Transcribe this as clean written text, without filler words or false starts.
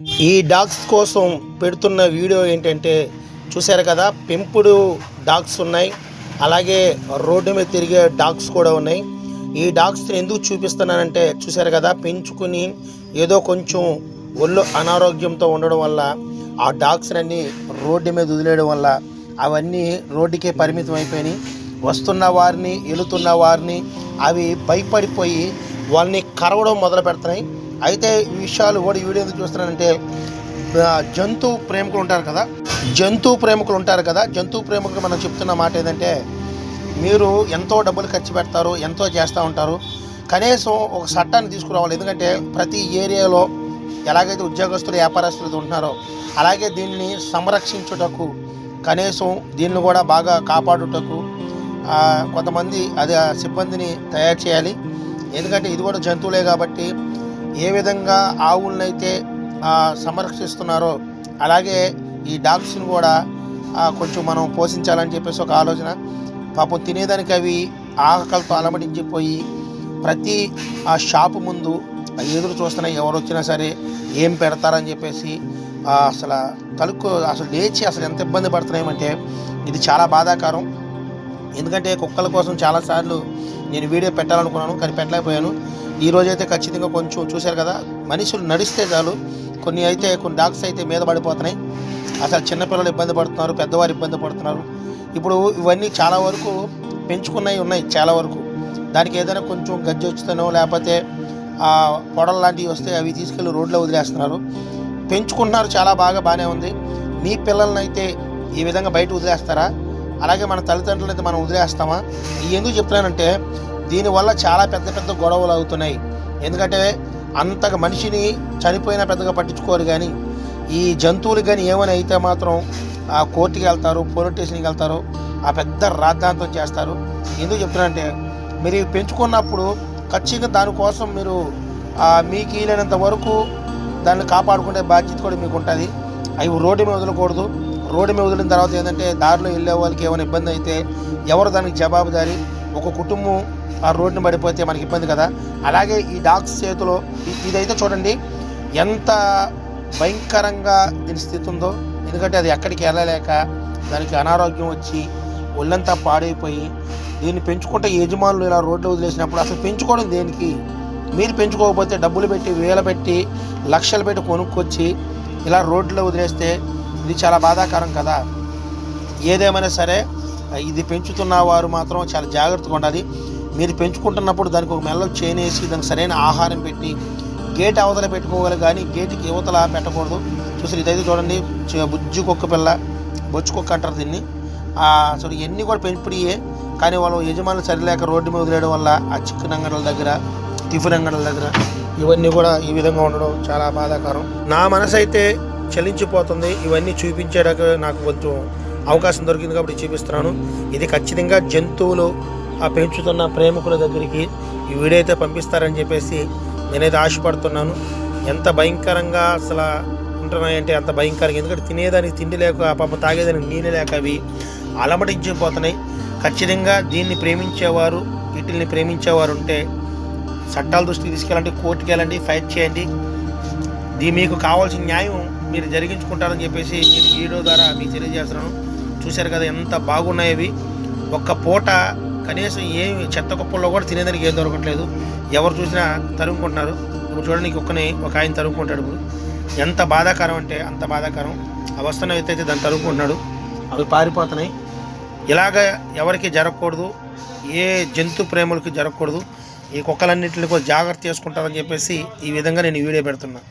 ఈ డాగ్స్ కోసం పెడుతున్న వీడియో ఏంటంటే చూశారు కదా, పెంపుడు డాగ్స్ ఉన్నాయి, అలాగే రోడ్డు మీద తిరిగే డాగ్స్ కూడా ఉన్నాయి. ఈ డాగ్స్ని ఎందుకు చూపిస్తున్నానంటే చూశారు కదా, పెంచుకుని ఏదో కొంచెం ఒళ్ళు అనారోగ్యంతో ఉండడం వల్ల ఆ డాగ్స్ని అన్నీ రోడ్డు మీద వదిలేయడం వల్ల అవన్నీ రోడ్డుకే పరిమితం అయిపోయినాయి. వస్తున్న వారిని వెళుతున్న వారిని అవి భయపడిపోయి వాళ్ళని కరవడం మొదలు పెడుతున్నాయి. అయితే ఈ విషయాలు కూడా ఈ వీడియో ఎందుకు చూస్తున్నానంటే జంతు ప్రేమికులు ఉంటారు కదా, జంతు ప్రేమికులు మనం చెప్తున్న మాట ఏంటంటే, మీరు ఎంతో డబ్బులు ఖర్చు పెడతారు, ఎంతో చేస్తూ ఉంటారు, కనీసం ఒక చట్టాన్ని తీసుకురావాలి. ఎందుకంటే ప్రతి ఏరియాలో ఎలాగైతే ఉద్యోగస్తులు వ్యాపారస్తులు ఉంటున్నారో అలాగే దీన్ని సంరక్షించుటకు, కనీసం దీన్ని కూడా బాగా కాపాడుటకు కొంతమంది అది సిబ్బందిని తయారు చేయాలి. ఎందుకంటే ఇది కూడా జంతువులే కాబట్టి ఏ విధంగా ఆవులనైతే సంరక్షిస్తున్నారో అలాగే ఈ డాగ్స్ని కూడా కొంచెం మనం పోషించాలని చెప్పేసి ఒక ఆలోచన. పాపం తినేదానికి అవి ఆకలితో అలమటించిపోయి ప్రతి ఆ షాపు ముందు ఎదురు చూస్తున్నాయి, ఎవరు వచ్చినా సరే ఏం పెడతారని చెప్పేసి అసలు లేచి ఎంత ఇబ్బంది పడుతున్నాయంటే ఇది చాలా బాధాకరం. ఎందుకంటే కుక్కల కోసం చాలాసార్లు నేను వీడియో పెట్టాలనుకున్నాను, కానీ పెట్టలేకపోయాను. ఈరోజైతే ఖచ్చితంగా కొంచెం చూశారు కదా, మనుషులు నడిస్తే చాలు కొన్ని డాగ్స్ అయితే మీద పడిపోతున్నాయి. అసలు చిన్నపిల్లలు ఇబ్బంది పడుతున్నారు, పెద్దవారు ఇబ్బంది పడుతున్నారు. ఇప్పుడు ఇవన్నీ చాలా వరకు పెంచుకున్నవి ఉన్నాయి, చాలా వరకు దానికి ఏదైనా కొంచెం గజ్జి వచ్చుతానో లేకపోతే పొడలు లాంటివి వస్తే అవి తీసుకెళ్ళి రోడ్లో వదిలేస్తున్నారు. పెంచుకుంటున్నారు, చాలా బాగానే ఉంది. మీ పిల్లల్ని అయితే ఈ విధంగా బయట వదిలేస్తారా? అలాగే మన తల్లిదండ్రులు అయితే మనం వదిలేస్తామా? ఎందుకు చెప్తున్నానంటే దీనివల్ల చాలా పెద్ద గొడవలు అవుతున్నాయి. ఎందుకంటే అంతగా మనిషిని చనిపోయినా పెద్దగా పట్టించుకోరు, కానీ ఈ జంతువులు కానీ ఏమైనా అయితే మాత్రం కోర్టుకి వెళ్తారు, పోలీస్ స్టేషన్కి వెళ్తారు, పెద్ద రాద్ధాంతం చేస్తారు. ఎందుకు చెప్తున్నానంటే మీరు పెంచుకున్నప్పుడు ఖచ్చితంగా దానికోసం మీరు మీకు వీలైనంత వరకు దాన్ని కాపాడుకునే బాధ్యత కూడా మీకు ఉంటుంది. అవి రోడ్డు మీద వదలకూడదు. రోడ్డు మీద వదిలిన తర్వాత ఏంటంటే దారిలో వెళ్ళే వాళ్ళకి ఏమైనా ఇబ్బంది అయితే ఎవరు దానికి జవాబుదారి? ఒక కుటుంబం ఆ రోడ్డుని పడిపోతే మనకి ఇబ్బంది కదా. అలాగే ఈ డాగ్స్ చేతిలో ఇదైతే చూడండి ఎంత భయంకరంగా దీని స్థితి ఉందో. ఎందుకంటే అది ఎక్కడికి వెళ్ళలేక దానికి అనారోగ్యం వచ్చి ఒళ్ళంతా పాడైపోయి దీన్ని పెంచుకుంటే యజమానులు ఇలా రోడ్లో వదిలేసినప్పుడు అసలు పెంచుకోవడం దేనికి? మీరు పెంచుకోకపోతే డబ్బులు పెట్టి వేల పెట్టి లక్షలు పెట్టి కొనుక్కొచ్చి ఇలా రోడ్లో వదిలేస్తే ఇది చాలా బాధాకరం కదా. ఏదేమైనా సరే ఇది పెంచుతున్న వారు మాత్రం చాలా జాగ్రత్తగా ఉండాలి. మీరు పెంచుకుంటున్నప్పుడు దానికి ఒక మెల్ల చేనేసి దానికి సరైన ఆహారం పెట్టి గేట్ అవతల పెట్టుకోవాలి, కానీ గేటుకి యువతల పెట్టకూడదు. చూసి ఇదైతే చూడండి, బుజ్జు కుక్క పిల్ల, బొచ్చు కుక్క అంటారు దీన్ని. అసలు ఇవన్నీ కూడా పెంపుడియే, కానీ వాళ్ళు యజమానులు సరిలేక రోడ్డు మీద వదిలేయడం వల్ల ఆ చికెన్ అంగడుల దగ్గర, టిఫిన్ అంగడుల దగ్గర ఇవన్నీ కూడా ఈ విధంగా ఉండడం చాలా బాధాకరం. నా మనసు అయితే చలించిపోతుంది. ఇవన్నీ చూపించేటకు నాకు కొంచెం అవకాశం దొరికింది కాబట్టి చూపిస్తున్నాను. ఇది ఖచ్చితంగా జంతువులు పెంచుతున్న ప్రేమికుల దగ్గరికి ఈ వీడియో అయితే పంపిస్తారని చెప్పేసి నేనైతే ఆశపడుతున్నాను. ఎంత భయంకరంగా అసలు ఉంటున్నాయంటే అంత భయంకరంగా. ఎందుకంటే తినేదానికి తిండి లేక, పాప తాగేదానికి నీళ్ళు లేక అవి అలమటించిపోతున్నాయి. ఖచ్చితంగా దీన్ని ప్రేమించేవారు, వీటిని ప్రేమించేవారు ఉంటే చట్టాల దృష్టికి తీసుకెళ్ళండి, కోర్టుకి వెళ్ళండి, ఫైట్ చేయండి. మీకు కావాల్సిన న్యాయం మీరు జరిగించుకుంటారని చెప్పేసి నేను వీడియో ద్వారా మీకు తెలియజేస్తున్నాను. చూశారు కదా ఎంత బాగున్నాయి. ఒక్క పూట కనీసం ఏమి చెత్త కుప్పల్లో కూడా తినేదానికి ఏం దొరకట్లేదు. ఎవరు చూసినా తరుముకుంటున్నారు. ఇప్పుడు చూడండి ఒక ఆయన తరుముకుంటాడు. ఇప్పుడు ఎంత బాధాకరం అంటే అంత బాధాకరం. వస్తున్న అయితే దాన్ని తరుముకుంటున్నాడు, అవి పారిపోతున్నాయి. ఇలాగ ఎవరికి జరగకూడదు, ఏ జంతు ప్రేమలకి జరగకూడదు. ఈ కుక్కలన్నింటినీ కూడా జాగ్రత్త చేసుకుంటారని చెప్పేసి ఈ విధంగా నేను వీడియో పెడుతున్నాను.